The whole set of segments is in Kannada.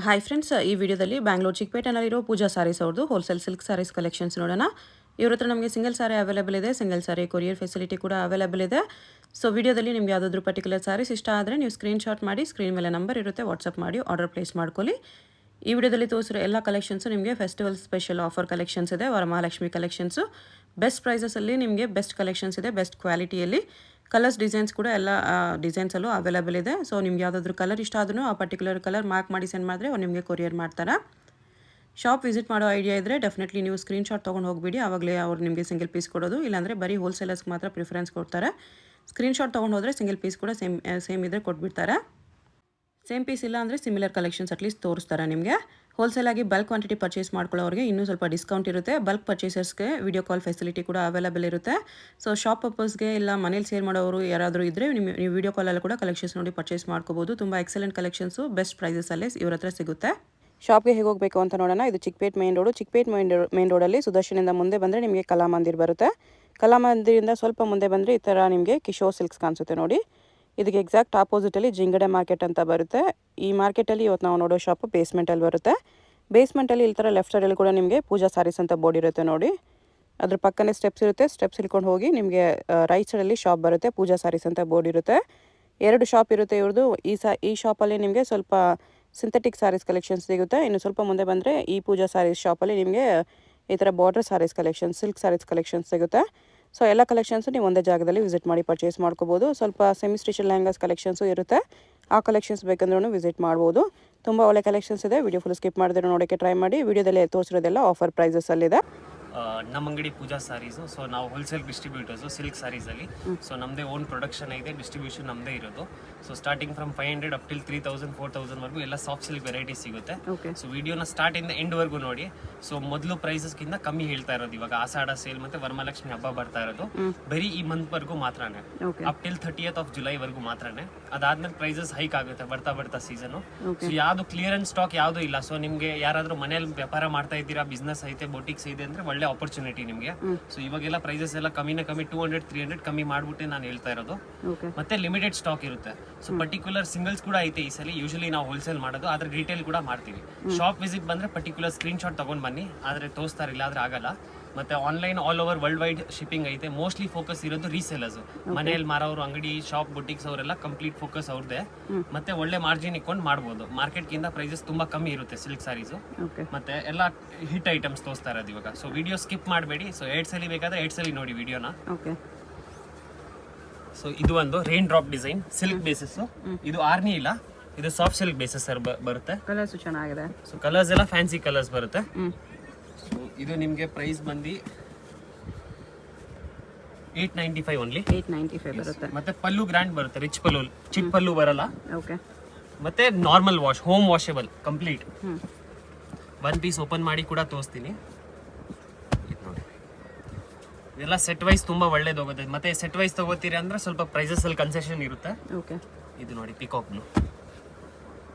ಹಾಯ್ ಫ್ರೆಂಡ್ಸ್, ಈ ವಿಡಿಯೋದಲ್ಲಿ ಬ್ಯಾಂಗ್ಳೂರ್ ಚಿಕ್ಕಪೇಟೆನಲ್ಲಿರೋ ಪೂಜಾ ಸಾರೀಸ್ ಅವ್ರದ್ದು ಹೋಲ್ಸೇಲ್ ಸಿಲ್ಕ್ ಸಾರೀಸ್ ಕಲೆಕ್ಷನ್ಸ್ ನೋಡೋಣ. ಇವ್ರ ಹತ್ರ ನಮಗೆ ಸಿಂಗಲ್ ಸಾರಿ ಅವೈಲೇಬಲ್ ಇದೆ, ಸಿಂಗಲ್ ಸಾರಿ ಕೊರಿಯರ್ ಫೆಸಿಲಿಟಿ ಕೂಡ ಅವೈಲೇಬಲ್ ಇದೆ. ಸೊ ವಿಡಿಯೋದಲ್ಲಿ ನಿಮಗೆ ಯಾವುದಾದ್ರೂ ಪರ್ಟಿಕ್ಯುಲರ್ ಸಾರೀಸ್ ಇಷ್ಟ ಆದರೆ ನೀವು ಸ್ಕ್ರೀನ್ಶಾಟ್ ಮಾಡಿ, ಸ್ಕ್ರೀನ್ ಮೇಲೆ ನಂಬರ್ ಇರುತ್ತೆ, ವಾಟ್ಸಪ್ ಮಾಡಿ ಆರ್ಡರ್ ಪ್ಲೇಸ್ ಮಾಡ್ಕೊಳ್ಳಿ. ಈ ವಿಡಿಯೋದಲ್ಲಿ ತೋರಿಸಿರೋ ಎಲ್ಲ ಕಲೆಕ್ಷನ್ಸು ನಿಮಗೆ ಫೆಸ್ಟಿವಲ್ ಸ್ಪೆಷಲ್ ಆಫರ್ ಕಲೆಕ್ಷನ್ಸ್ ಇದೆ, ವರಮಹಾಲಕ್ಷ್ಮಿ ಕಲೆಕ್ಷನ್ಸು. ಬೆಸ್ಟ್ ಪ್ರೈಸಸಲ್ಲಿ ನಿಮಗೆ ಬೆಸ್ಟ್ ಕಲೆಕ್ಷನ್ಸ್ ಇದೆ, ಬೆಸ್ಟ್ ಕ್ವಾಲಿಟಿಯಲ್ಲಿ. ಕಲರ್ಸ್ ಡಿಸೈನ್ಸ್ ಕೂಡ ಎಲ್ಲ ಡಿಸೈನ್ಸಲ್ಲೂ ಅವೈಲೇಬಲ್ ಇದೆ. ಸೊ ನಿಮ್ಗೆ ಯಾವುದಾದ್ರೂ ಕಲರ್ ಇಷ್ಟ ಆದ್ರೂ ಆ ಪರ್ಟಿಕ್ಯುಲರ್ ಕಲರ್ ಮಾರ್ಕ್ ಮಾಡಿ ಸೆಂಡ್ ಮಾಡಿದ್ರೆ ಅವ್ರು ನಿಮಗೆ ಕೊರಿಯರ್ ಮಾಡ್ತಾರೆ. ಶಾಪ್ ವಿಸಿಟ್ ಮಾಡೋ ಐಡಿಯಾ ಇದ್ದರೆ ಡೆಫಿನೆಟ್ಲಿ ನೀವು ಸ್ಕ್ರೀನ್ಶಾಟ್ ತೊಗೊಂಡು ಹೋಗಿಬಿಡಿ, ಆವಾಗಲೇ ಅವ್ರು ನಿಮಗೆ ಸಿಂಗಲ್ ಪೀಸ್ ಕೊಡೋದು, ಇಲ್ಲಾಂದರೆ ಬರೀ ಹೋಲ್ಸೇಲರ್ಸ್ಗೆ ಮಾತ್ರ ಪ್ರಿಫರೆನ್ಸ್ ಕೊಡ್ತಾರೆ. ಸ್ಕ್ರೀನ್ಶಾಟ್ ತೊಗೊಂಡು ಹೋದರೆ ಸಿಂಗಲ್ ಪೀಸ್ ಕೂಡ ಸೇಮ್ ಇದ್ದರೆ ಕೊಟ್ಬಿಡ್ತಾರೆ. ಸೇಮ್ ಪೀಸ್ ಇಲ್ಲ ಅಂದರೆ ಸಿಮಿಲರ್ ಕಲೆಕ್ಷನ್ಸ್ ಅಟ್ಲೀಸ್ಟ್ ತೋರಿಸ್ತಾರೆ ನಿಮಗೆ. ಹೋಲ್ಸೇಲಾಗಿ ಬಲ್ಕ್ ಕ್ವಾಂಟಿಟಿ ಪರ್ಚೇಸ್ ಮಾಡ್ಕೊಳ್ಳೋರಿಗೆ ಇನ್ನೂ ಸ್ವಲ್ಪ ಡಿಸ್ಕೌಂಟ್ ಇರುತ್ತೆ. ಬಲ್ಕ್ ಪರ್ಚೇಸರ್ಸ್ಗೆ ವಿಡಿಯೋ ಕಾಲ್ ಫೆಸಿಲಿಟಿ ಕೂಡ ಅವೈಲೇಬಲ್ ಇರುತ್ತೆ. ಸೊ ಶಾಪ್ ಪರ್ಪಸ್ಗೆ ಇಲ್ಲ ಮನೇಲಿ ಸೇಲ್ ಮಾಡೋರು ಯಾರಾದರೂ ಇದ್ದರೆ ನೀವು ವಿಡಿಯೋ ಕಾಲಲ್ಲಿ ಕೂಡ ಕಲೆಕ್ಷನ್ಸ್ ನೋಡಿ ಪರ್ಚೇಸ್ ಮಾಡ್ಕೋಬೋದು. ತುಂಬ ಎಕ್ಸಲೆಂಟ್ ಕಲೆಕ್ಷನ್ಸು ಬೆಸ್ಟ್ ಪ್ರೈಸಸಲ್ಲೇ ಇವ್ರ ಹತ್ರ ಸಿಗುತ್ತೆ. ಶಾಪ್ಗೆ ಹೇಗೆ ಹೋಗಬೇಕು ಅಂತ ನೋಡೋಣ. ಇದು Chickpet main road. Chickpet main ರೋಡಲ್ಲಿ ಸುದರ್ಶನಿಂದ ಮುಂದೆ ಬಂದರೆ ನಿಮಗೆ ಕಲಾಮಂದಿರ್ ಬರುತ್ತೆ. ಕಲಾಮಂದಿರಿಂದ ಸ್ವಲ್ಪ ಮುಂದೆ ಬಂದರೆ ಈ ಥರ ನಿಮಗೆ ಕಿಶೋರ್ ಸಿಲ್ಕ್ಸ್ ಕಾಣಿಸುತ್ತೆ ನೋಡಿ. ಇದಕ್ಕೆ ಎಕ್ಸಾಕ್ಟ್ ಆಪೋಸಿಟಲ್ಲಿ ಜಿಂಗಡೆ ಮಾರ್ಕೆಟ್ ಅಂತ ಬರುತ್ತೆ. ಈ ಮಾರ್ಕೆಟಲ್ಲಿ ಇವತ್ತು ನಾವು ನೋಡೋ ಶಾಪು ಬೇಸ್ಮೆಂಟಲ್ಲಿ ಬರುತ್ತೆ. ಬೇಸ್ಮೆಂಟಲ್ಲಿ ಈ ಥರ ಲೆಫ್ಟ್ ಸೈಡಲ್ಲಿ ಕೂಡ ನಿಮಗೆ ಪೂಜಾ ಸಾರೀಸ್ ಅಂತ ಬೋರ್ಡ್ ಇರುತ್ತೆ ನೋಡಿ. ಅದ್ರ ಪಕ್ಕನೇ ಸ್ಟೆಪ್ಸ್ ಇರುತ್ತೆ. ಸ್ಟೆಪ್ಸ್ ಇಳ್ಕೊಂಡು ಹೋಗಿ ನಿಮಗೆ ರೈಟ್ ಸೈಡಲ್ಲಿ ಶಾಪ್ ಬರುತ್ತೆ, ಪೂಜಾ ಸಾರೀಸ್ ಅಂತ ಬೋರ್ಡ್ ಇರುತ್ತೆ. 2 ಶಾಪ್ ಇರುತ್ತೆ ಇವ್ರದ್ದು. ಈ ಶಾಪಲ್ಲಿ ನಿಮಗೆ ಸ್ವಲ್ಪ ಸಿಂಥೆಟಿಕ್ ಸಾರೀಸ್ ಕಲೆಕ್ಷನ್ಸ್ ಸಿಗುತ್ತೆ. ಇನ್ನು ಸ್ವಲ್ಪ ಮುಂದೆ ಬಂದರೆ ಈ ಪೂಜಾ ಸಾರೀಸ್ ಶಾಪಲ್ಲಿ ನಿಮಗೆ ಈ ಥರ border sarees collection, silk sarees collections ಸಿಗುತ್ತೆ. ಸೊ ಎಲ್ಲ ಕಲೆಕ್ಷನ್ಸು ನೀವು ಒಂದೇ ಜಾಗದಲ್ಲಿ ವಿಸಿಟ್ ಮಾಡಿ ಪರ್ಚೇಸ್ ಮಾಡ್ಕೋಬೋದು. ಸ್ವಲ್ಪ ಸೆಮಿ ಸ್ಟಿಚ್ ಲೆಹಂಗಾಸ್ ಕಲೆಕ್ಷನ್ಸು ಇರುತ್ತೆ. ಆ ಕಲೆಕ್ಷನ್ಸ್ ಬೇಕಂದ್ರೂ ವಿಸಿಟ್ ಮಾಡ್ಬೋದು. ತುಂಬ ಒಳ್ಳೆ ಕಲೆಕ್ಷನ್ಸ್ ಇದೆ. ವಿಡಿಯೋ ಫುಲ್ ಸ್ಕಿಪ್ ಮಾಡಿದ್ರೆ ನೋಡೋಕ್ಕೆ ಟ್ರೈ ಮಾಡಿ. ವಿಡಿಯೋದಲ್ಲಿ ತೋರಿಸಿರೋದೆಲ್ಲ ಆಫರ್ ಪ್ರೈಸಸಲ್ಲಿದೆ. ನಮ್ಮ ಅಂಗಡಿ ಪೂಜಾ ಸಾರೀಸು. ಸೊ ನಾವು ಹೋಲ್ಸೇಲ್ ಡಿಸ್ಟ್ರಿಬ್ಯೂಟರ್ಸು ಸಿಲ್ಕ್ ಸಾರೀಸಲ್ಲಿ. ಸೊ ನಮ್ಮದೇ ಓನ್ ಪ್ರೊಡಕ್ಷನ್ ಇದೆ, ಡಿಸ್ಟ್ರಿಬ್ಯೂಷನ್ ನಮ್ಮದೇ ಇರೋದು. So starting from 500 up till 3000 4000ವರೆಗೂ ಎಲ್ಲ ಸಾಫ್ಟ್ ಸಿಲ್ಕ್ ವೆರೈಟೀಸ್ ಸಿಗುತ್ತೆ. ಸೊ ವಿಡಿಯೋನ ಸ್ಟಾರ್ಟ್ ಇಂದ ಎಂಡ್ವರೆಗೂ ನೋಡಿ. ಸೊ ಮೊದಲು ಪ್ರೈಸಸ್ಗಿಂತ ಕಮ್ಮಿ ಹೇಳ್ತಾ ಇರೋದು ಇವಾಗ ಆಷಾಢ ಸೇಲ್ ಮತ್ತೆ ವರಮಹಾಲಕ್ಷ್ಮಿ ಹಬ್ಬ ಬರ್ತಾ ಇರೋದು ಬರೀ ಈ ಮಂತ್ವರೆಗೂ ಮಾತ್ರನೇ, ಅಪ್ ಟಿಲ್ 30th ಆಫ್ ಜುಲೈವರೆಗೂ ಮಾತ್ರನೇ. ಅದಾದ್ಮೇಲೆ ಪ್ರೈಸಸ್ ಹೈಕ್ ಆಗುತ್ತೆ ಬರ್ತಾ ಸೀಸನ್. ಸೊ ಯಾವುದು ಕ್ಲಿಯರೆನ್ಸ್ ಸ್ಟಾಕ್ ಯಾವುದು ಇಲ್ಲ. ಸೊ ನಿಮಗೆ ಯಾರಾದ್ರೂ ಮನೇಲಿ ವ್ಯಾಪಾರ ಮಾಡ್ತಾ ಇದ್ದೀರಾ, ಬಿಸ್ನೆಸ್ ಐತೆ, ಬೊಟಿಕ್ಸ್ ಇದೆ ಅಂದ್ರೆ ಒಳ್ಳೆ ಆಪರ್ಚುನಿಟಿ ನಿಮಗೆ. ಸೊ ಇವಾಗೆಲ್ಲ ಪ್ರೈಸಸ್ ಎಲ್ಲ ಕಮ್ಮಿ 200 300 ಕಮ್ಮಿ ಮಾಡ್ಬಿಟ್ಟೆ ನಾನು ಹೇಳ್ತಾ ಇರೋದು. ಮತ್ತೆ ಲಿಮಿಟೆಡ್ ಸ್ಟಾಕ್ ಇರುತ್ತೆ. ಸೊ ಪರ್ಟಿಕ್ಯುಲರ್ ಸಿಂಗಲ್ಸ್ ಕೂಡ ಐತೆ ಈ ಸಲ. ಯೂಶಲಿ ನಾವು ಹೋಲ್ಸೇಲ್ ಮಾಡೋದು, ಆದ್ರೆ ರಿಟೇಲ್ ಕೂಡ ಮಾಡ್ತೀವಿ. ಶಾಪ್ ವಿಸಿಟ್ ಬಂದ್ರೆ ಪರ್ಟಿಕ್ಯುಲರ್ ಸ್ಕ್ರೀನ್ ಶಾಟ್ ತಗೊಂಡ್ ಬನ್ನಿ, ಆದ್ರೆ ತೋರಿಸ್ತಾರಿಲ್ಲ ಆದ್ರೆ ಆಗಲ್ಲ. ಮತ್ತೆ online all over world wide shipping ಐತೆ. ಮೋಸ್ಟ್ಲಿ ಫೋಕಸ್ ಇರೋದು ರೀಸೇಲರ್ಸ್, ಮನೆಯಲ್ಲಿ ಮಾರೋರು, ಅಂಗಡಿ, ಶಾಪ್, ಬುಟಿಕ್ಸ್ ಅವರೆಲ್ಲ ಕಂಪ್ಲೀಟ್ ಫೋಕಸ್ ಅವ್ರದ್ದೇ. ಮತ್ತೆ ಒಳ್ಳೆ ಮಾರ್ಜಿನ್ ಇಟ್ಕೊಂಡು ಮಾಡ್ಬೋದು. ಮಾರ್ಕೆಟ್ಗಿಂತ ಪ್ರೈಸಸ್ ತುಂಬಾ ಕಮ್ಮಿ ಇರುತ್ತೆ ಸಿಲ್ಕ್ ಸಾರೀಸು. ಮತ್ತೆ ಎಲ್ಲ ಹಿಟ್ ಐಟಮ್ಸ್ ತೋರಿಸ್ತಾ ಇರೋದು ಇವಾಗ. ಸೊ ವಿಡಿಯೋ ಸ್ಕಿಪ್ ಮಾಡಬೇಡಿ. ಸೊ 8 ಸಲ ಬೇಕಾದ್ರೆ 8 ಸಲ ನೋಡಿ ವಿಡಿಯೋನ. ಸೊ ಇದು ಒಂದು rain drop design silk basis. ಇದು ಆರ್ನಿ ಇಲ್ಲ, ಇದು ಸಾಫ್ಟ್ ಸಿಲ್ಕ್ ಬೇಸಿಸ್ ಬರುತ್ತೆ. ಕಲರ್ಸ್ ಚೆನ್ನಾಗಿದೆ. ಸೊ ಕಲರ್ಸ್ ಎಲ್ಲ ಫ್ಯಾನ್ಸಿ ಕಲರ್ಸ್ ಬರುತ್ತೆ. ಸೊ ಇದು ನಿಮಗೆ ಪ್ರೈಸ್ ಬಂದು 895 ಓನ್ಲಿ. 895 ಬರುತ್ತೆ. ಮತ್ತೆ ಪಲ್ಲು ಗ್ರ್ಯಾಂಡ್ ಬರುತ್ತೆ, ರಿಚ್ ಪಲ್ಲು, ಚಿಕ್ಕ ಪಲ್ಲು ಬರಲ್ಲ. ಓಕೆ. ಮತ್ತೆ normal wash, home washable complete. One piece open ಮಾಡಿ ಕೂಡ ತೋರಿಸ್ತೀನಿ. ಇದೆಲ್ಲ ಸೆಟ್ ವೈಸ್ ತುಂಬಾ ಒಳ್ಳೇದು ಹೋಗುತ್ತೆ. ಮತ್ತೆ ಸೆಟ್ ವೈಸ್ ತಗೋತೀರಿ ಅಂದ್ರೆ ಸ್ವಲ್ಪ ಪ್ರೈಸಸ್ ಅಲ್ಲಿ ಕನ್ಸೆಷನ್ ಇರುತ್ತೆ. ಓಕೆ. ಇದು ನೋಡಿ peacock blue,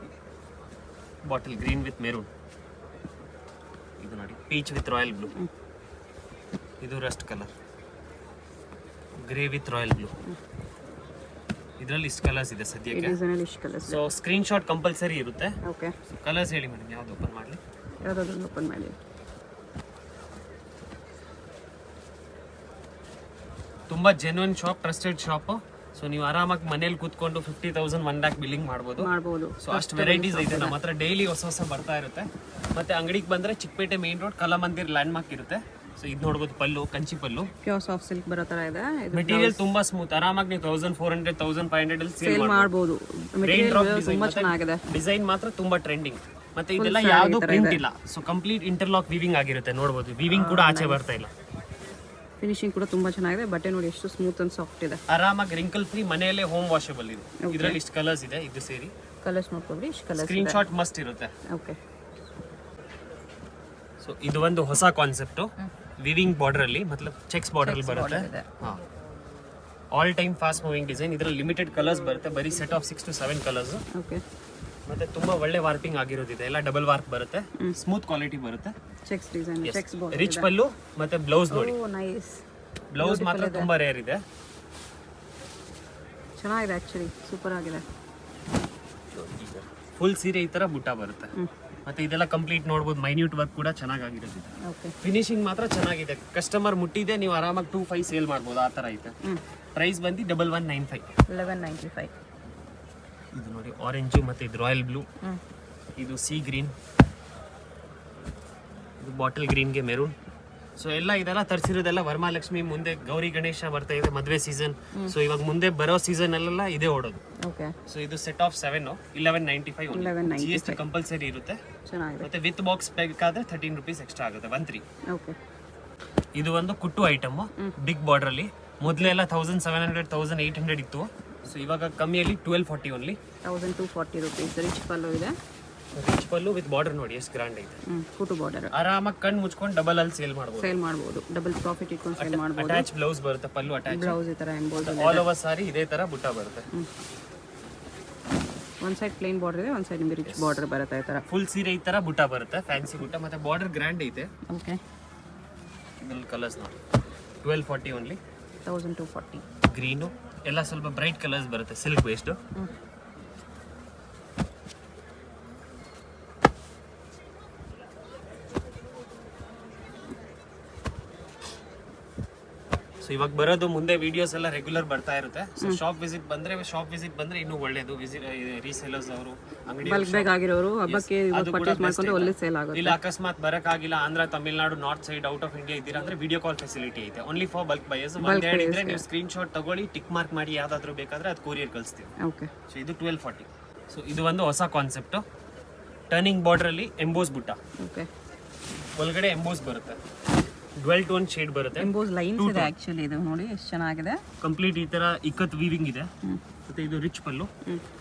bottle green with maroon. ಇದು ನೋಡಿ ಪೀಚ್ ವಿತ್ ರಾಯಲ್ ಬ್ಲೂ. ಇದು rust colour, grey with royal blue. ಇದರಲ್ಲಿ ಇಷ್ಟು ಕಲರ್ಸ್ ಇದೆ ಸದ್ಯಕ್ಕೆ. ಸೊ ಸ್ಕ್ರೀನ್ ಶಾಟ್ ಕಂಪಲ್ಸರಿ ಇರುತ್ತೆ. ಓಕೆ. ಕಲರ್ಸ್ ಹೇಳಿ ಮೇಡಮ್, ಯಾವ್ದು ಓಪನ್ ಮಾಡಲಿ? ಯಾವ್ದಾದ್ರು ಓಪನ್ ಮಾಡಿ. ತುಂಬಾ genuine shop, trusted shop. So ನೀವು ಆರಾಮಾಗಿ ಮನೇಲಿ ಕೂತ್ಕೊಂಡು 50,000 1 lakh ಬಿಲ್ಲಿಂಗ್ ಮಾಡ್ಬೋದು. ಸೊ ಅಷ್ಟು ವೆರೈಟೀಸ್ ಇದೆ ನಮ್ಮ ಹತ್ರ. ಡೈಲಿ ಹೊಸ ಬರ್ತಾ ಇರುತ್ತೆ. ಮತ್ತೆ ಅಂಗಡಿಗೆ ಬಂದ್ರೆ Chickpet main road Kalamandir landmark ಇರುತ್ತೆ. ಸೊ ಇದು ನೋಡ್ಬೋದು, pallu Kanchi pallu, pure soft silk ಬರೋ ತರ ಇದೆ. ಮೆಟೀರಿಯಲ್ ತುಂಬಾ ಸ್ಮೂತ್. ಆರಾಮಾಗಿ ನೀವು 1400 1500 ಅಲ್ಲಿ ಸೇಲ್ ಮಾಡಬಹುದು. ತುಂಬಾ ಚೆನ್ನಾಗಿದೆ. ಡಿಸೈನ್ ಮಾತ್ರ ತುಂಬಾ ಟ್ರೆಂಡಿಂಗ್. ಮತ್ತೆ ಇದೆಲ್ಲ ಯಾವುದು ಪ್ರಿಂಟ್ ಇಲ್ಲ. ಸೊ ಕಂಪ್ಲೀಟ್ ಇಂಟರ್ಲಾಕ್ ವೀವಿಂಗ್ ಆಗಿರುತ್ತೆ. ನೋಡ್ಬೋದು, ವೀವಿಂಗ್ ಕೂಡ ಆಚೆ ಬರ್ತಾ ಇಲ್ಲ. ಫಿನಿಶಿಂಗ್ ಕೂಡ ತುಂಬಾ ಚೆನ್ನಾಗಿದೆ. ಬಟ್ಟೆ ನೋಡಿ ಎಷ್ಟು ಸ್ಮೂತ್ ಅಂಡ್ ಸಾಫ್ಟ್ ಇದೆ. ಆರಾಮಾಗಿ ರಿಂಕಲ್ ಫ್ರೀ, ಮನೆಯಲ್ಲೇ ಹೋಮ್ ವಾಷಬಲ್ ಇದೆ. ಇದರಲ್ಲಿ ಇಷ್ಟು ಕಲರ್ಸ್ ಇದೆ. ಇದು ಸೇರಿ ಕಲರ್ಸ್ ನೋಡ್ಕೊಳ್ರಿ. ಇಷ್ಟು ಕಲರ್ಸ್ ಸ್ಕ್ರೀನ್ ಶಾಟ್ ಮಸ್ಟ್ ಇರುತ್ತೆ. ಓಕೆ. ಸೊ ಇದು ಒಂದು ಹೊಸ ಕಾನ್ಸೆಪ್ಟ್, ವಿವಿಂಗ್ ಬಾರ್ಡರ್ ಅಲ್ಲಿ, ಮತ್ಲಬ್ ಚೆಕ್ಸ್ ಬಾರ್ಡರ್ ಅಲ್ಲಿ ಬರುತ್ತೆ. All time fast moving design. ಇದರಲ್ಲಿ ಲಿಮಿಟೆಡ್ ಕಲರ್ಸ್ ಬರುತ್ತೆ, ಬರೀ set of 6 to 7 colours. Okay. ಮತ್ತೆ ತುಂಬಾ ಒಳ್ಳೆ ವಾರ್ಪಿಂಗ್ ಆಗಿರೋದಿದೆ. ಎಲ್ಲ ಡಬಲ್ ವಾರ್ಪ್ ಬರುತ್ತೆ, ಸ್ಮೂತ್ ಕ್ವಾಲಿಟಿ ಬರುತ್ತೆ. Checks design, checks border, rich pallu ಮತ್ತೆ ಬ್ಲೌಸ್ ನೋಡಿ. ಓ ನೈಸ್. ಬ್ಲೌಸ್ ಮಾತ್ರ ತುಂಬಾ ರೇರ್ ಇದೆ. ಚೆನ್ನಾಗಿದೆ, ಆಕ್ಚುಲಿ ಸೂಪರ್ ಆಗಿದೆ. ಫುಲ್ ಸೀರೆ ಈ ತರ ಬುಟ್ಟ ಬರುತ್ತೆ. ಮತ್ತೆ ಇದೆಲ್ಲ ಕಂಪ್ಲೀಟ್ ನೋಡ್ಬೋದು, ಮೈನ್ಯೂಟ್ ವರ್ಕ್ ಕೂಡ ಚೆನ್ನಾಗಿರುತ್ತೆ. ಓಕೆ. ಫಿನಿಶಿಂಗ್ ಮಾತ್ರ ಚೆನ್ನಾಗಿದೆ. ಕಸ್ಟಮರ್ ಮುಟ್ಟಿದೆ ನೀವು ಆರಾಮಾಗಿ 2.5 ಸೇಲ್ ಮಾಡ್ಬೋದು, ಆ ತರ ಐತೆ. ಪ್ರೈಸ್ ಬಂದು 1195. 1195. ಇದು ನೋಡಿ ಆರೆಂಜು, ಮತ್ತೆ ಇದು ರಾಯಲ್ ಬ್ಲೂ, ಇದು ಸಿ ಗ್ರೀನ್, ಇದು ಬಾಟಲ್ ಗ್ರೀನ್ಗೆ ಮೆರೂನ್. ಸೊ ಎಲ್ಲ ಇದೆಲ್ಲ ತರಿಸಿರೋದೆಲ್ಲ ವರಮಹಾಲಕ್ಷ್ಮಿ, ಮುಂದೆ ಗೌರಿ ಗಣೇಶ ಬರ್ತಾ ಇದೆ, ಮದುವೆ ಸೀಸನ್. ಸೊ ಇವಾಗ ಮುಂದೆ ಬರೋ ಸೀಸನ್ ಅಲ್ಲೆಲ್ಲ ಇದೇ ಓಡೋದು. ಓಕೆ. ಸೊ ಇದು ಸೆಟ್ ಆಫ್ 7 1195. GST ಕಂಪಲ್ಸರಿ ಇರುತ್ತೆ. ಚೆನ್ನಾಗಿದೆ. ಮತ್ತೆ ವಿತ್ ಬಾಕ್ಸ್ ಬೇಕಾದ್ರೆ 13 ರೂಪೀಸ್ ಎಕ್ಸ್ಟ್ರಾ ಆಗುತ್ತೆ. 13. ಓಕೆ. ಇದು ಒಂದು ಕುಟ್ಟು ಐಟಮ್, ಬಿಗ್ ಬಾರ್ಡರ್ ಅಲ್ಲಿ. ಮೊದಲೆಲ್ಲ 1700 1800 ಇತ್ತು. ಸೊ ಇವಾಗ ಕಮ್ಮಿಯಲ್ಲಿ 1240 ಓನ್ಲಿ. 1240 ರೂಪೀಸ್. ರಿಚ್ ಪಲ್ಲು ಇದೆ. ರಿಚ್ ಪಲ್ಲು ವಿತ್ ಬಾರ್ಡರ್ ನೋಡಿ ಎಷ್ಟು ಗ್ರ್ಯಾಂಡ್ ಐತೆ. ಕುಟು ಬಾರ್ಡರ್. ಆರಾಮಾಗಿ ಕಣ್ಣು ಮುಚ್ಕೊಂಡು ಡಬಲ್ ಅಲ್ಲಿ ಸೇಲ್ ಮಾಡ್ಬೋದು. ಡಬಲ್ ಪ್ರಾಫಿಟ್ ಇಟ್ಕೊಂಡು ಸೇಲ್ ಮಾಡ್ಬೋದು. ಅಟ್ಯಾಚ್ ಬ್ಲೌಸ್ ಬರುತ್ತೆ, ಪಲ್ಲು ಅಟ್ಯಾಚ್ ಬ್ಲೌಸ್ ಈ ತರ ಎಂಬೋಸ್ ಆಲ್ ಓವರ್ ಸಾರಿ ಇದೇ ತರ ಬುಟ್ಟ ಬರುತ್ತೆ. ಒಂದು ಸೈಡ್ ಪ್ಲೇನ್ ಬಾರ್ಡರ್ ಇದೆ, ಒಂದು ಸೈಡ್ ನಿಮಗೆ ರಿಚ್ ಬಾರ್ಡರ್ ಬರುತ್ತೆ ಈ ತರ. ಫುಲ್ ಸೀರೆ ಈ ತರ ಬುಟ್ಟ ಬರುತ್ತೆ, ಫ್ಯಾನ್ಸಿ ಬುಟ್ಟ. ಮತ್ತೆ ಬಾರ್ಡರ್ ಗ್ರ್ಯಾಂಡ್ ಐತೆ. ಓಕೆ. ಇದ್ರಲ್ಲಿ ಕಲರ್ಸ್ ನೋಡಿ 1240 ಓನ್ಲಿ. 1240. ಗ್ರೀನು ಎಲ್ಲ ಸ್ವಲ್ಪ ಬ್ರೈಟ್ ಕಲರ್ಸ್ ಬರುತ್ತೆ, ಸಿಲ್ಕ್ ಬೇಸ್ಡ್. ಸೊ ಇವಾಗ ಬರೋದು ಮುಂದೆ ವಿಡಿಯೋಸ್ ಎಲ್ಲ ರೆಗ್ಯುಲರ್ ಬರ್ತಾ ಇರುತ್ತೆ. ಸೊ ಶಾಪ್ ವಿಸಿಟ್ ಬಂದ್ರೆ ಇನ್ನೂ ಒಳ್ಳೇದು. ರೀಸೇಲರ್ಸ್ ಅವರು ಅಂಗಡಿ ಆಗಿರೋರು ಹಬ್ಬಕ್ಕೆ ಪರ್ಚೇಸ್ ಮಾಡ್ಕೊಂಡು ಒಳ್ಳೆ ಸೇಲ್ ಆಗುತ್ತೆ. ಇಲ್ಲ ಅಕಸ್ಮಾತ್ ಬರಕ್ಕಾಗಿಲ್ಲ, Andhra, Tamil Nadu, north side, out of India ಇದ್ದೀರಾ ಅಂದ್ರೆ ವಿಡಿಯೋ ಕಾಲ್ ಫೆಸಿಲಿಟಿ ಐತೆ. Only for bulk buyers. ಒಂದ್ ಹೇಳಿದ್ರೆ ನೀವು ಸ್ಕ್ರೀನ್ ಶಾಟ್ ತಗೊಳ್ಳಿ, ಟಿಕ್ ಮಾರ್ಕ್ ಮಾಡಿ ಯಾವ್ದಾದ್ರು ಬೇಕಾದ್ರೆ ಅದು ಕೊರಿಯರ್ ಕಳಿಸ್ತೀವಿ. ಓಕೆ. ಸೊ ಇದು 1240. ಸೊ ಇದು ಒಂದು ಹೊಸ ಕಾನ್ಸೆಪ್ಟ್, ಟರ್ನಿಂಗ್ ಬಾರ್ಡರ್ ಅಲ್ಲಿ ಎಂಬೋಸ್ ಬುಟ್ಟ. ಓಕೆ. ಒಳಗಡೆ ಎಂಬೋಸ್ ಬರುತ್ತೆ, ಡ್ವೆಲ್ ಟೋನ್ ಶೇಡ್ ಬರುತ್ತೆ. ಎಂಬೋಸ್ ಲೈನ್ಸ್ ಇದೆ ಆಕ್ಚುಲಿ. ಇದು ನೋಡಿ ಎಷ್ಟು ಚೆನ್ನಾಗಿದೆ. ಕಂಪ್ಲೀಟ್ ಈ ತರ ಇಕ್ಕತ್ ವೀವಿಂಗ್ ಇದೆ. ಮತ್ತೆ ಇದು ರಿಚ್ ಪಲ್ಲು,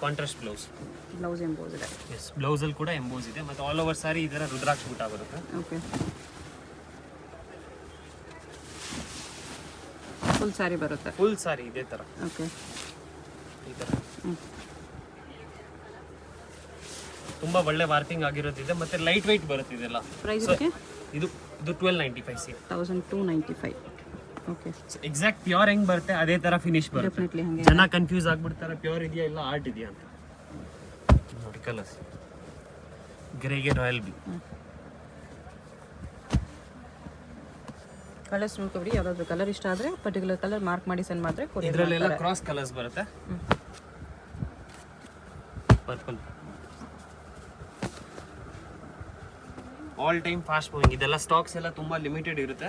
ಕಾಂಟ್ರಾಸ್ಟ್ ಬ್ಲೌಸ್. ಬ್ಲೌಸ್ ಎಂಬೋಸ್ ಇದೆ. ಎಸ್, ಬ್ಲೌಸ್ ಅಲ್ಲಿ ಕೂಡ ಎಂಬೋಸ್ ಇದೆ. ಮತ್ತೆ ಆಲ್ ಓವರ್ ಸಾರಿ ಈ ತರ ರುದ್ರಾಕ್ಷ ಬುಟ್ಟ ಬರುತ್ತೆ. ಓಕೆ. ಫುಲ್ ಸಾರಿ ಬರುತ್ತೆ. ಫುಲ್ ಸಾರಿ ಇದೇ ತರ. ಓಕೆ. ಈ ತರ ತುಂಬಾ ಒಳ್ಳೆ ವಾರ್ಪಿಂಗ್ ಆಗಿರೋದಿದೆ. ಮತ್ತೆ ಲೈಟ್ ವೈಟ್ ಬರುತ್ತೆ ಇದೆಲ್ಲ. ಪ್ರೈಸ್ ಇದು 1295 ಸಿ. 1295. ಓಕೆ. ಎಕ್ಸಾಕ್ಟ್ ಪ್ಯೂರ್ ಹೆಂಗ್ ಬರುತ್ತೆ ಅದೇ ತರ ಫಿನಿಶ್ ಬರುತ್ತೆ. ಡೆಫಿನೆಟ್ಲಿ ಹಂಗೆ. ಜನ ಕನ್ಫ್ಯೂಸ್ ಆಗ್ಬಿಡ್ತಾರೆ, ಪ್ಯೂರ್ ಇದೆಯಾ ಇಲ್ಲ ಆರ್ಟ್ ಇದೆಯಾ ಅಂತ. ನೋಡಿ ಕಲರ್ಸ್, ಗ್ರೇಗೆ ರಾಯಲ್ ಬಿ. ಕಲರ್ಸ್ ನೋಡ್ಕೊಬಿಡಿ, ಯಾವ್ದಾದ್ರು ಕಲರ್ ಇಷ್ಟ ಆದ್ರೆ ಪರ್ಟಿಕ್ಯುಲರ್ ಕಲರ್ ಮಾರ್ಕ್ ಮಾಡಿ ಸೆಂಡ್ ಮಾಡಿದ್ರೆ ಕೊರಿಯರ್ ಇದರಲ್ಲೆಲ್ಲ ಕ್ರಾಸ್ ಕಲರ್ಸ್ ಬರುತ್ತೆ. Purple all time fast moving. ಇದೆಲ್ಲ ಸ್ಟಾಕ್ಸ್ ಎಲ್ಲ ತುಂಬಾ ಲಿಮಿಟೆಡ್ ಇರುತ್ತೆ.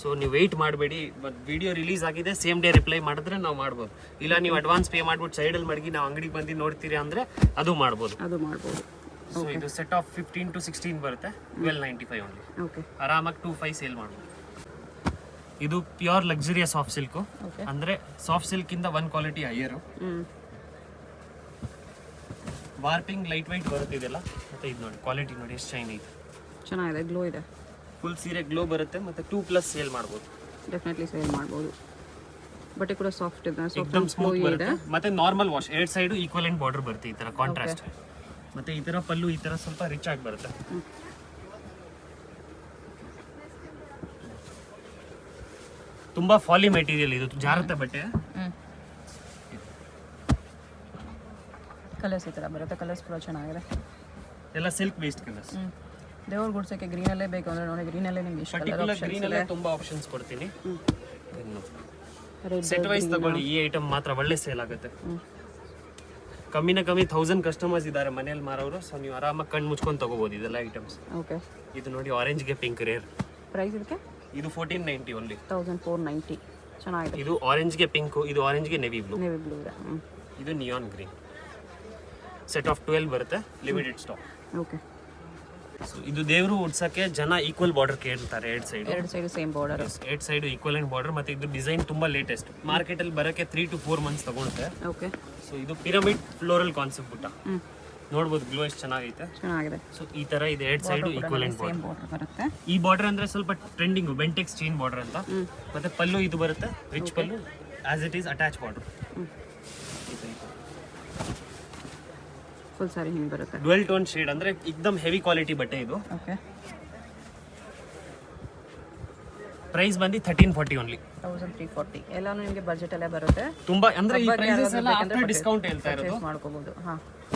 ಸೊ ನೀವು ವೆಯ್ಟ್ ಮಾಡಬೇಡಿ. ಬಟ್ ವಿಡಿಯೋ ರಿಲೀಸ್ ಆಗಿದೆ ಸೇಮ್ ಡೇ ರಿಪ್ಲೈ ಮಾಡಿದ್ರೆ ನಾವು ಮಾಡ್ಬೋದು. ಇಲ್ಲ ನೀವು ಅಡ್ವಾನ್ಸ್ ಪೇ ಮಾಡ್ಬಿಟ್ಟು ಸೈಡಲ್ಲಿ ಮಡಗಿ ನಾವು ಅಂಗಡಿಗೆ ಬಂದು ನೋಡ್ತೀರಿ ಅಂದ್ರೆ ಅದು ಮಾಡ್ಬೋದು. ಸೊ ಇದು ಸೆಟ್ ಆಫ್ 15 to 16 ಬರುತ್ತೆ. 1295 ಓನ್ಲಿ. ಓಕೆ. ಆರಾಮಾಗಿ 25 ಸೇಲ್ ಮಾಡ್ಬೋದು. ಇದು ಪ್ಯೂರ್ ಲಕ್ಸುರಿಯಸ್ ಸಾಫ್ಟ್ ಸಿಲ್ಕ್. ಅಂದ್ರೆ ಸಾಫ್ಟ್ ಸಿಲ್ಕ್ ಇಂದ one quality higher. Warping light weight ಬರುತ್ತೆ ಇದೆಲ್ಲ. ಮತ್ತೆ ಇದು ನೋಡಿ ಕ್ವಾಲಿಟಿ ನೋಡಿ ಎಷ್ಟು ಶೈನ್ ಐತೆ, ಚೆನ್ನಾಗಿದೆ, ಗ್ಲೋ ಇದೆ. ಫುಲ್ ಸೀರೆ ಗ್ಲೋ ಬರುತ್ತೆ. ಮತ್ತೆ 2+ ಸೇಲ್ ಮಾಡ್ಬೋದು. ಡೆಫಿನೆಟ್ಲಿ ಸೇಲ್ ಮಾಡ್ಬೋದು. ಬಟ್ಟೆ ಕೂಡ ಸಾಫ್ಟ್ ಇದೆ, ಎಕ್ದಮ್ ಸ್ಮೂತ್ ಬರುತ್ತೆ. ಮತ್ತೆ ನಾರ್ಮಲ್ ವಾಶ್, ಎರಡ್ ಸೈಡ್ ಈಕ್ವಲೆಂಟ್ ಬಾರ್ಡರ್ ಬರುತ್ತೆ ಈ ತರ ಕಾಂಟ್ರಾಸ್ಟ್. ಮತ್ತೆ ಈ ತರ ಪಲ್ಲು ಈ ತರ ಸ್ವಲ್ಪ ರಿಚ್ ಆಗಿ ಬರುತ್ತೆ. ತುಂಬಾ ಫಾಲಿ ಮೆಟೀರಿಯಲ್ ಇದು, ಜಾರುತ್ತೆ ಬಟ್ಟೆ. ಕಲರ್ಸ್ ಈ ತರ ಬರುತ್ತೆ. ಕಲರ್ಸ್ ಕೂಡ ಚೆನ್ನಾಗಿದೆ. ಎಲ್ಲ ಸಿಲ್ಕ್ ಬೇಸ್ಡ್ ಕಲರ್ಸ್. ದೇವ್ರ ಗುಡ್ಸಕ್ಕೆ ಗ್ರೀನ್ ಅಲ್ಲೇ ಬೇಕು ಅಂದ್ರೆ ನೋಡಿ, ಗ್ರೀನ್ ಅಲ್ಲೇ ನಿಮ್ಗೆ ಇಷ್ಟ ಪರ್ಟಿಕ್ಯುಲರ್ ಗ್ರೀನ್ ಅಲ್ಲೇ ತುಂಬಾ ಆಪ್ಷನ್ಸ್ ಕೊಡ್ತೀನಿ. ಸೆಟ್ ವೈಸ್ ತಗೊಳ್ಳಿ, ಈ ಐಟಮ್ ಮಾತ್ರ ಒಳ್ಳೆ ಸೇಲ್ ಆಗುತ್ತೆ. ಕಮ್ಮಿನ ಕಮ್ಮಿ 1000 ಕಸ್ಟಮರ್ಸ್ ಇದ್ದಾರೆ ಮನೇಲಿ ಮಾರೋರು. ಸೊ ನೀವು ಆರಾಮಾಗಿ ಕಣ್ಣು ಮುಚ್ಕೊಂಡು ತಗೋಬಹುದು ಇದೆಲ್ಲ ಐಟಮ್ಸ್. ಓಕೆ. ಇದು ನೋಡಿ ಆರೆಂಜ್ಗೆ ಪಿಂಕ್ ರೇರ್. ಪ್ರೈಸ್ ಇದಕ್ಕೆ ಇದು 1490 ಓನ್ಲಿ. 1490. ಚೆನ್ನಾಗಿದೆ. ಇದು ಆರೆಂಜ್ಗೆ ಪಿಂಕ್, ಇದು ಆರೆಂಜ್ಗೆ ನೆವಿ ಬ್ಲೂ. ನೆವಿ ಬ್ಲೂ ಇದೆ. ಇದು ನಿಯಾನ್ ಗ್ರೀನ್. ಸೆಟ್ ಆಫ್ 12 ಬರುತ್ತೆ, ಲಿಮಿಟೆಡ್ ಸ್ಟಾಕ್. ಓಕೆ. ಸೊ ಇದು ದೇವರು ಉಡ್ಸಕ್ಕೆ ಜನ ಈಕ್ವಲ್ ಬಾರ್ಡರ್ ಕೇಳ್ತಾರೆ. ಎರಡು ಸೈಡ್ ಸೇಮ್ ಬಾರ್ಡರ್. ಎರಡು ಸೈಡ್ ಈಕ್ವಲೆಂಟ್ ಬಾರ್ಡರ್. ಮತ್ತೆ ಇದು ಡಿಸೈನ್ ತುಂಬಾ ಲೇಟೆಸ್ಟ್, ಮಾರ್ಕೆಟ್ ಅಲ್ಲಿ ಬರಕ್ಕೆ 3 to 4 ಮಂತ್ಸ್ ತಗೊಳುತ್ತೆ. ಓಕೆ. ಸೊ ಇದು ಪಿರಮಿಡ್ ಫ್ಲೋರಲ್ ಕಾನ್ಸೆಪ್ಟ್ ಬುಟ್ಟ. ನೋಡ್ಬೋದು ಗ್ಲೋ ಎಷ್ಟು ಚೆನ್ನಾಗೈತೆ. ಚೆನ್ನಾಗಿದೆ. ಸೊ ಈ ತರ ಇದೆ, ಎರಡು ಸೈಡ್ ಈಕ್ವಲೆಂಟ್ ಸೇಮ್ ಬಾರ್ಡರ್ ಬರುತ್ತೆ. ಈ ಬಾರ್ಡರ್ ಅಂದ್ರೆ ಸ್ವಲ್ಪ ಟ್ರೆಂಡಿಂಗ್, ಬೆಂಟೆಕ್ಸ್ ಚೈನ್ ಬಾರ್ಡರ್ ಅಂತ. ಮತ್ತೆ ಪಲ್ಲು ಇದು ಬರುತ್ತೆ rich pallu, as it is attach border. Full sari ಹಿಂಗೆ ಬರುತ್ತೆ. ಡ್ವೆಲ್ ಟೋನ್ ಶೇಡ್ ಅಂದ್ರೆ एकदम ಹೆವಿ ಕ್ವಾಲಿಟಿ ಬಟ್ಟೆ ಇದು. ಓಕೆ. ಪ್ರೈಸ್ ಬಂದು 1340 ಓನ್ಲಿ. 1340. ಎಲ್ಲಾನು ನಿಮಗೆ ಬಜೆಟ್ ಅಲ್ಲೇ ಬರುತ್ತೆ. ತುಂಬಾ ಅಂದ್ರೆ ಈ ಪ್ರೈಸಸ್ ಎಲ್ಲ ಆಫ್ಟರ್ ಡಿಸ್ಕೌಂಟ್ ಹೇಳ್ತಾ ಇರೋದು. ಮಾಡ್ಕೋಬಹುದು.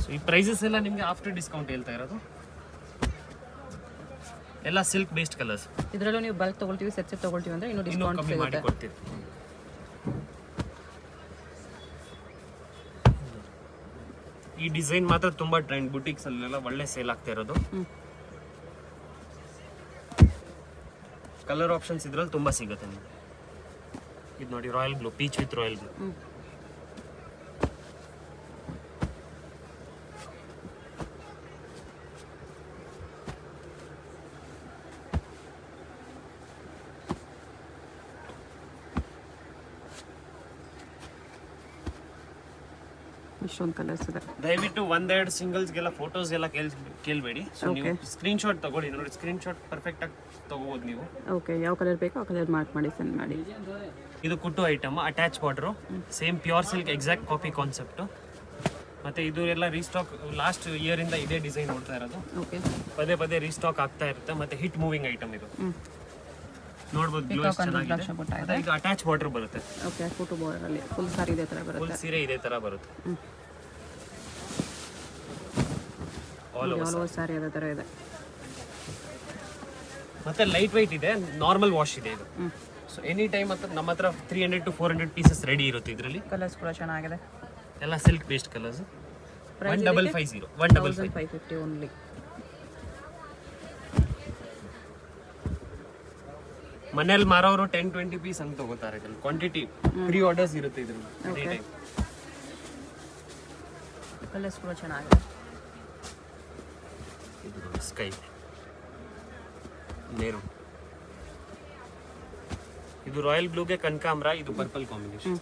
ಸೊ ಈ ಪ್ರೈಸಸ್ ಎಲ್ಲ ನಿಮಗೆ ಆಫ್ಟರ್ ಡಿಸ್ಕೌಂಟ್ ಹೇಳ್ತಾ ಇರೋದು. ಎಲ್ಲ ಸಿಲ್ಕ್ ಬೇಸ್ಡ್ ಕಲರ್ಸ್. ಇದರಲ್ಲೂ ನೀವು ಬಲ್ಕ್ ತೊಗೊಳ್ತೀವಿ, ಸೆಟ್ ತೊಗೊಳ್ತೀವಿ ಅಂದರೆ ಇನ್ನೂ ಇನ್ನೂ ಡಿಸ್ಕೌಂಟ್ ಕಮ್ಮಿ ಮಾಡಿ ಸಿಗುತ್ತೆ. ಕೊಡ್ತೀವಿ. ಈ ಡಿಸೈನ್ ಮಾತ್ರ ತುಂಬಾ ಟ್ರೆಂಡ್, ಬುಟಿಕ್ಸ್ ಅಲ್ಲೆಲ್ಲ ಒಳ್ಳೆ ಸೇಲ್ ಆಗ್ತಾ ಇರೋದು. ಕಲರ್ ಆಪ್ಷನ್ಸ್ ಇದ್ರಲ್ಲಿ ತುಂಬಾ ಸಿಗುತ್ತೆ ನಿಮಗೆ. ಇದು ನೋಡಿ royal blue, peach with royal blue. ಇಷ್ಟೊಂದು ಕಲರ್ಸ್ ಇದೆ. ದಯವಿಟ್ಟು ಒಂದೆರಡು ಸಿಂಗಲ್ಸ್ಗೆಲ್ಲ ಫೋಟೋಸ್ ಎಲ್ಲ ಕೇಳಬೇಡಿ. ಸೊ ನೀವು ಸ್ಕ್ರೀನ್ ಶಾಟ್ ತಗೊಳ್ಳಿ. ನೋಡಿ ಸ್ಕ್ರೀನ್ ಶಾಟ್ ಪರ್ಫೆಕ್ಟ್ ಆಗಿ ತಗೋಬಹುದು ನೀವು. ಓಕೆ, ಯಾವ ಕಲರ್ ಬೇಕೋ ಆ ಕಲರ್ ಮಾರ್ಕ್ ಮಾಡಿ ಸೆಂಡ್ ಮಾಡಿ. ಇದು ಕುಟ್ಟು item, attach border, same pure silk exact copy concept. ಮತ್ತೆ ಇದು ಎಲ್ಲ ರೀಸ್ಟಾಕ್, ಲಾಸ್ಟ್ ಇಯರ್ ಇಂದ ಇದೇ ಡಿಸೈನ್ ನೋಡ್ತಾ ಇರೋದು. ಓಕೆ, ಪದೇ ಪದೇ ರೀಸ್ಟಾಕ್ ಆಗ್ತಾ ಇರುತ್ತೆ. ಮತ್ತೆ ಹಿಟ್ ಮೂವಿಂಗ್ ಐಟಮ್ ಇದು. ನೋಡ್ಬೋದು, ಬ್ಲೂ ಚೆನ್ನಾಗಿದೆ. ಇದು ಅಟ್ಯಾಚ್ ಬಾರ್ಡರ್ ಬರುತ್ತೆ. ಓಕೆ, ಫೋಟೋ ಬಾರ್ಡರ್ ಅಲ್ಲಿ ಫುಲ್ ಸಾರಿ ಇದೇ ತರ ಫುಲ್ ಬರುತ್ತೆ. ಸೀರೆ ಇದೇ ತರ ಬರುತ್ತೆ. ಆಲ್ ಓವರ್ ಸಾರಿ ಅದೇ ತರ ಇದೆ. ಮತ್ತೆ ಲೈಟ್ ವೈಟ್ ಇದೆ, ನಾರ್ಮಲ್ ವಾಶ್ ಇದೆ ಇದು. ಸೊ ಎನಿ ಟೈಮ್ ನಮ್ಮ ಹತ್ರ 300 to 400 ಪೀಸಸ್ ರೆಡಿ ಇರುತ್ತೆ ಇದರಲ್ಲಿ. ಕಲರ್ಸ್ ಕೂಡ ಚೆನ್ನಾಗಿದೆ. ಎಲ್ಲ ಸಿಲ್ಕ್ ಬೇಸ್ಡ್ ಕಲರ್ಸ್. 1550 ಓನ್ಲಿ. ಮನೇಲಿ ಮಾರೋರು 10-20 ಪೀಸ್ ಹಂಗೆ ತಗೋತಾರೆ. ಇದ್ರಲ್ಲಿ ಕ್ವಾಂಟಿಟಿ ಪ್ರೀ ಆರ್ಡರ್ಸ್ ಇರುತ್ತೆ ಇದ್ರಲ್ಲಿ ಎನಿ ಟೈಮ್. ಕಲರ್ಸ್ ಕೂಡ ಚೆನ್ನಾಗಿದೆ. ಇದು ಸ್ಕೈ, ನೇರು, ಇದು ರಾಯಲ್ ಬ್ಲೂಗೆ ಕನಕಾಂಬ್ರ, ಇದು ಪರ್ಪಲ್ ಕಾಂಬಿನೇಷನ್.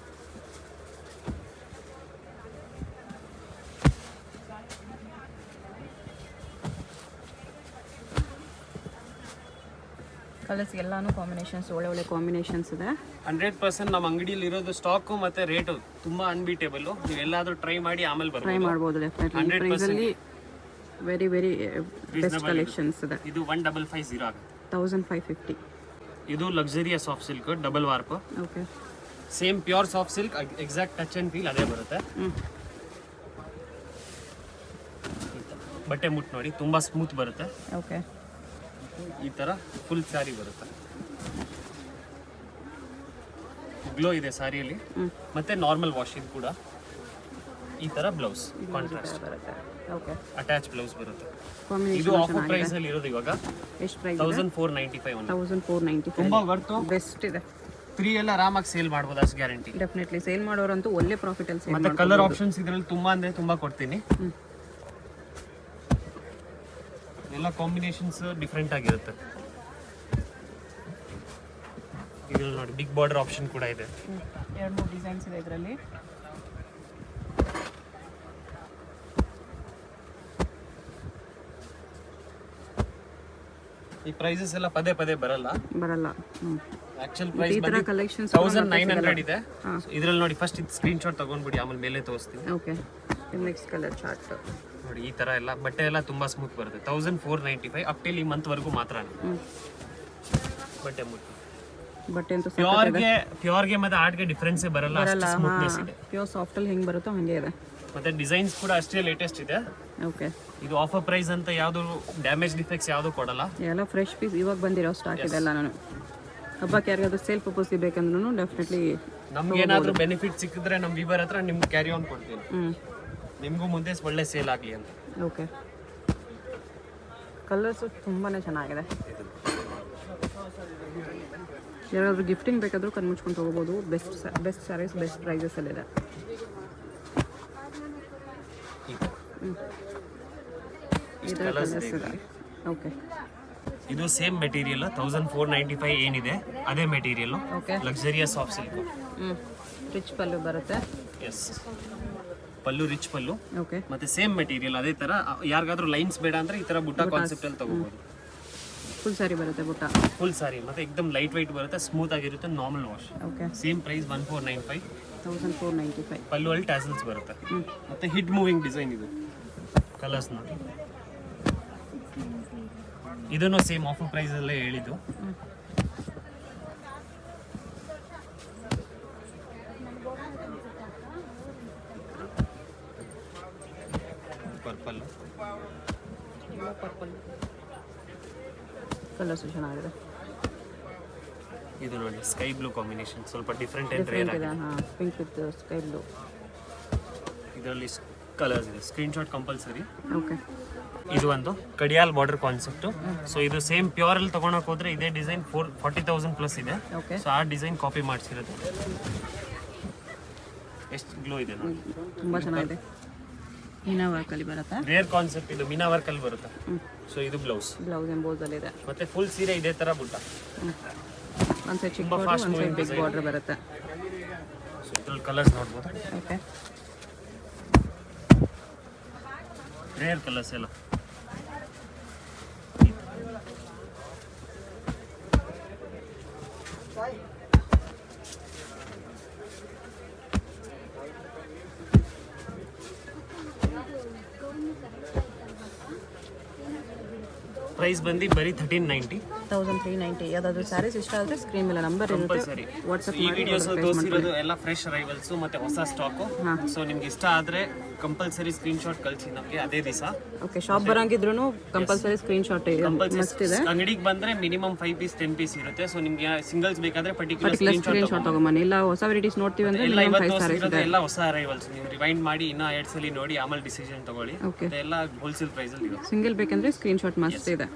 ಕಲರ್ಸ್ ಎಲ್ಲಾನು ಕಾಂಬಿನೇಷನ್ಸ್, ಒಳ್ಳೆ ಕಾಂಬಿನೇಷನ್ಸ್ ಇದೆ. 100% ನಮ್ಮ ಅಂಗಡಿಯಲ್ಲಿ ಇರೋದು ಸ್ಟಾಕು ಮತ್ತೆ ರೇಟು ತುಂಬಾ ಅನ್ಬೀಟೇಬಲ್. ನೀವು ಎಲ್ಲಾದ್ರೂ ಟ್ರೈ ಮಾಡಿ ಆಮೇಲೆ ಟ್ರೈ ಮಾಡ್ಬೋದು. ಡೆಫಿನೆಟ್ಲಿ ಪ್ರೈಸ್ ಅಲ್ಲಿ ವೆರಿ ಬೆಸ್ಟ್ ಕಲೆಕ್ಷನ್ಸ್ ಇದೆ. ಇದು 1550 ಆಗುತ್ತೆ. 1550. ಇದು luxurious soft silk double warp. Okay, same pure soft silk, exact touch and feel ಅದೇ ಬರುತ್ತೆ. ಬಟ್ಟೆ ಮುಟ್ಟು ನೋಡಿ, ತುಂಬಾ ಸ್ಮೂತ್ ಬರುತ್ತೆ. ಓಕೆ, ಈ ತರ ಫುಲ್ ಸ್ಯಾರಿ ಬರುತ್ತೆ. ಗ್ಲೋ ಇದೆ ಸ್ಯಾರಿಯಲ್ಲಿ. ಮತ್ತೆ ನಾರ್ಮಲ್ ವಾಶ್ ಇದು ಕೂಡ. ಈ ತರ ಬ್ಲೌಸ್ ಕಾಂಟ್ರಾಸ್ಟ್ ಬರುತ್ತೆ. ಓಕೆ, ಅಟ್ಯಾಚ್ ಬ್ಲೌಸ್ ಬರುತ್ತೆ. ಕಾಂಬಿನೇಷನ್ ಇದು ಆಫರ್ ಪ್ರೈಸ್ ಅಲ್ಲಿ ಇರೋದು ಇವಾಗ. ಎಷ್ಟು ಪ್ರೈಸ್? 1495 ಓನ್ಲಿ. 1495. ತುಂಬಾ ವರ್ತು. ಬೆಸ್ಟ್ ಇದೆ. 3 ಎಲ್ಲ ಆರಾಮಾಗಿ ಸೇಲ್ ಮಾಡ್ಬೋದು, ಅಷ್ಟು ಗ್ಯಾರಂಟಿ. ಡೆಫಿನೆಟ್ಲಿ ಸೇಲ್ ಮಾಡೋರಂತೂ ಒಳ್ಳೆ ಪ್ರಾಫಿಟ್ ಅಲ್ಲಿ ಸೇಲ್ ಮತ್ತೆ ಕಲರ್ ಆಪ್ಷನ್ಸ್ ಇದರಲ್ಲಿ ತುಂಬಾ ಅಂದ್ರೆ ತುಂಬಾ ಕೊಡ್ತೀನಿ. ಎಲ್ಲ ಕಾಂಬಿನೇಷನ್ಸ್ ಡಿಫ್ರೆಂಟ್ ಆಗಿರುತ್ತೆ. ಇದ್ರಲ್ಲಿ ನೋಡಿ ಬಿಗ್ ಬಾರ್ಡರ್ ಆಪ್ಷನ್ ಕೂಡ ಇದೆ. 2-3 ಡಿಸೈನ್ಸ್ ಇದೆ ಇದರಲ್ಲಿ. ಈ ಪ್ರೈಸಸ್ ಎಲ್ಲ ಪದೇ ಪದೇ ಬರಲ್ಲ. ಆಕ್ಚುअल ಪ್ರೈಸ್ ಬಂದು ಕಲೆಕ್ಷನ್ಸ್ 1900 ಇದೆ. ಇದರಲ್ಲಿ ನೋಡಿ ಫಸ್ಟ್ ಇದು ಸ್ಕ್ರೀನ್ ಶಾಟ್ ತಗೊಂಡ್ಬಿಡಿ, ಆಮೇಲೆ ಮೇಲೆ ತೋರಿಸ್ತೀನಿ. ಓಕೆ, ನೆಕ್ಸ್ಟ್ ಕಲರ್ ಚಾರ್ಟ್ ನೋಡಿ. ಈ ತರ ಎಲ್ಲ ಬಟ್ಟೆ ಎಲ್ಲ ತುಂಬಾ ಸ್ಮೂತ್ ಬರುತ್ತೆ. 1495 ಅಪ್ ಟಿಲ್ ಈ ಮಂತ್ ವರೆಗೂ ಮಾತ್ರ ಬಟ್ಟೆ ಮುಟ್ಟು. ಬಟ್ಟೆ ಅಂತೂ ಪ್ಯೂರ್ಗೆ ಮತ್ತೆ ಆರ್ಟ್ಗೆ ಡಿಫರೆನ್ಸ್ ಬರಲ್ಲ, ಅಷ್ಟು ಸ್ಮೂತ್ನೆಸ್ ಇದೆ. ಪ್ಯೂರ್ ಸಾಫ್ಟ್ ಅಲ್ಲಿ ಹೆಂಗ್ ಬರುತ್ತೋ ಹಂಗೆ ಇದೆ. ಮತ್ತೆ ಡಿಸೈನ್ಸ್ ಕೂಡ ಅಷ್ಟೇ ಲೇಟೆಸ್ಟ್ ಇದೆ. ಓಕೆ, ಇದು ಆಫರ್ ಪ್ರೈಸ್ ಅಂತ ಯಾವುದು ಡ್ಯಾಮೇಜ್ ಡಿಫೆಕ್ಟ್ಸ್ ಯಾವುದು ಕೊಡಲ್ಲ. ಎಲ್ಲ ಫ್ರೆಶ್ ಪೀಸ್ ಇವಾಗ ಬಂದಿರೋ ಸ್ಟಾಕ್ ಇದೆ ಎಲ್ಲ. ನಾನು ಹಬ್ಬಕ್ಕೆ ಯಾರಿಗಾದ್ರೂ ಸೇಲ್ ಪರ್ಪಸ್ ಬೇಕಂದ್ರೂ ಡೆಫಿನೆಟ್ಲಿ ನಮ್ಗೆ ಏನಾದರೂ ಬೆನಿಫಿಟ್ ಸಿಕ್ಕಿದ್ರೆ ನಮ್ಮ ವಿವರ್ ಹತ್ರ ನಿಮ್ಗೆ ಕ್ಯಾರಿ ಆನ್ ಕೊಡ್ತೀನಿ. ನಿಮಗೂ ಮುಂದೆ ಒಳ್ಳೆ ಸೇಲ್ ಆಗಲಿ ಅಂತ. ಓಕೆ, ಕಲರ್ಸು ತುಂಬಾ ಚೆನ್ನಾಗಿದೆ. ಯಾರಾದರೂ ಗಿಫ್ಟಿಂಗ್ ಬೇಕಾದರೂ ಕಣ್ಮುಚ್ಕೊಂಡು ತೊಗೋಬೋದು. ಬೆಸ್ಟ್ ಸ್ಯಾರೀಸ್ ಬೆಸ್ಟ್ ಪ್ರೈಸಸಲ್ಲಿದೆ. ಓಕೆ, ಇದು ಸೇಮ್ ಮೆಟೀರಿಯಲ್ 1495 ಏನಿದೆ ಅದೇ material. Okay, luxurious soft silk. Rich pallu ಬರುತ್ತೆ. Yes, pallu rich pallu. Okay, ಮತ್ತೆ ಸೇಮ್ ಮೆಟೀರಿಯಲ್ ಅದೇ ತರ. ಯಾರಿಗಾದ್ರೂ ಲೈನ್ಸ್ ಬೇಡ ಅಂದ್ರೆ ಈ ತರ ಬುಟ್ಟ ಕಾನ್ಸೆಪ್ಟ್ ಅಲ್ಲಿ ತಗೋಬಹುದು. ಫುಲ್ ಸಾರಿ ಬರುತ್ತೆ ಬುಟ್ಟ. ಫುಲ್ ಸಾರಿ ಮತ್ತೆ ಎಕ್ದಮ್ ಲೈಟ್ ವೈಟ್ ಬರುತ್ತೆ, ಸ್ಮೂತ್ ಆಗಿರುತ್ತೆ, normal wash. Okay, same price 1495. 1495. ಪಲ್ಲು ಅಲ್ಲಿ ಟ್ಯಾಸಲ್ಸ್ ಬರುತ್ತೆ. ಮತ್ತೆ ಹಿಟ್ ಮೂವಿಂಗ್ ಡಿಸೈನ್ ಇದು. ಕಲರ್ಸ್ ನೋಡಿ, ಇದನ್ನು ಸೇಮ್ ಆಫರ್ ಪ್ರೈಸ್ ಅಲ್ಲೇ ಹೇಳಿದ್ದು. ಪರ್ಪಲ್. ಪರ್ಪಲ್ ಕಲರ್ಸ್ ಚೆನ್ನಾಗಿದೆ. ಇದು ನೋಡಿ ಸ್ಕೈ ಬ್ಲೂ ಕಾಂಬಿನೇಷನ್, ಸ್ವಲ್ಪ ಡಿಫ್ರೆಂಟ್ ಆ್ಯಂಡ್ ರೇರ್ ಆಗಿದೆ. ಹಾಂ, ಪಿಂಕ್ ವಿತ್ ಸ್ಕೈ ಬ್ಲೂ. ಇದರಲ್ಲಿ ಕಲರ್ಸ್ ಇದೆ, ಸ್ಕ್ರೀನ್ಶಾಟ್ ಕಂಪಲ್ಸರಿ. ಓಕೆ. ಇದು ಒಂದು ಕಡಿಯಾಲ್ ಬಾರ್ಡರ್ ಕಾನ್ಸೆಪ್ಟು. ಸೊ ಇದು ಸೇಮ್ ಪ್ಯೂರಲ್ಲಿ ತೊಗೊಳಕ್ಕೆ ಹೋದರೆ ಇದೇ ಡಿಸೈನ್ 40,000 ಪ್ಲಸ್ ಇದೆ. ಓಕೆ. ಸೊ ಆ ಡಿಸೈನ್ ಕಾಪಿ ಮಾಡಿಸಿರೋದು. ಎಷ್ಟು ಗ್ಲೋ ಇದೆ ನೋಡಿ, ತುಂಬ ಚೆನ್ನಾಗಿದೆ. ಮೀನಾ ವರ್ಕಲ್ಲಿ ಬರುತ್ತಾ? ರೇರ್ ಕಾನ್ಸೆಪ್ಟ್ ಇದು, ಮೀನಾ ವರ್ಕಲ್ಲಿ ಬರುತ್ತೆ. ಸೊ ಇದು ಬ್ಲೌಸ್ ಎಂಬೋಸಲ್ಲಿದೆ. ಮತ್ತೆ ಫುಲ್ ಸೀರೆ ಇದೇ ಥರ ಬುಟ್ಟ. ಒಂದು ಸೈಡ್ ಚಿಕ್ಕ ಬಾರ್ಡರ್, ಒಂದು ಸೈಡ್ ಬಿಗ್ ಬಾರ್ಡರ್ ಬರುತ್ತೆ. ಸೊ ಇದ್ರಲ್ಲಿ ಕಲರ್ಸ್ ನೋಡ್ಬೋದು. ಓಕೆ. ರೇರ್ ಕಲರ್ಸ್ ಎಲ್ಲ. ಪ್ರೈಸ್ ಬಂದು ಬರೀ 1390. 1390. ಯಾವುದಾದ್ರೂ ಸ್ಯಾರೀಸ್ ಇಷ್ಟ ಆದರೆ ಸ್ಕ್ರೀನ್ ಮೇಲೆ ನಂಬರ್ ಇರುತ್ತೆ, ಕಂಪಲ್ಸರಿ. ವಾಟ್ಸಪ್ ಈ ಮಾಡಿ ವಿಡಿಯೋಸ್ ತೋರಿಸಿರೋದು ಎಲ್ಲ ಫ್ರೆಶ್ ಅರೈವಲ್ಸ್ ಮತ್ತೆ ಹೊಸ ಸ್ಟಾಕು. ಹಾಂ. ಸೊ ನಿಮ್ಗೆ ಇಷ್ಟ ಆದರೆ ಕಂಪಲ್ಸರಿ ಸ್ಕ್ರೀನ್ಶಾಟ್ ಕಳಿಸಿ ನಮಗೆ ಅದೇ ದಿವಸ. ಓಕೆ. ಶಾಪ್ ಬರಂಗಿದ್ರು ಕಂಪಲ್ಸರಿ ಸ್ಕ್ರೀನ್ಶಾಟ್ ಮಸ್ಟ್ ಇದೆ. ಅಂಗಡಿಗೆ ಬಂದ್ರೆ ಮಿನಿಮಮ್ 5 ಪೀಸ್ 10 ಪೀಸ್ ಇರುತ್ತೆ. ಸೊ ನಿಮ್ಗೆ ಸಿಂಗಲ್ಸ್ ಬೇಕಾದ್ರೆ ಪರ್ಟಿಕ್ಯುಲರ್ ಸ್ಕ್ರೀನ್ಶಾಟ್ ತಗೊಂಬನ್ನಿ. ಇಲ್ಲ ಹೊಸ ವೆರೈಟೀಸ್ ನೋಡ್ತೀವಿ ಅಂದ್ರೆ ಎಲ್ಲ minimum ಇವತ್ತು 5 ಸ್ಯಾರೀಸ್ ತೋರಿಸಿರೋದು ಇದೆ. ಎಲ್ಲ ಹೊಸ ಅರೈವಲ್ಸ್. ನೀವು ರಿವೈಂಡ್ ಮಾಡಿ ಇನ್ನೂ 2 ಸಲ ನೋಡಿ ಆಮೇಲೆ ಡಿಸಿಷನ್ ತಗೊಳ್ಳಿ. ಓಕೆ. ಇದೆಲ್ಲ ಹೋಲ್ಸೇಲ್ ಪ್ರೈಸಲ್ಲಿ ಇರುತ್ತೆ. ಸಿಂಗಲ್ ಬೇಕಂದ್ರೆ ಸ್ಕ್ರೀನ್ಶಾಟ್ ಮಸ್ಟ್ ಇದೆ.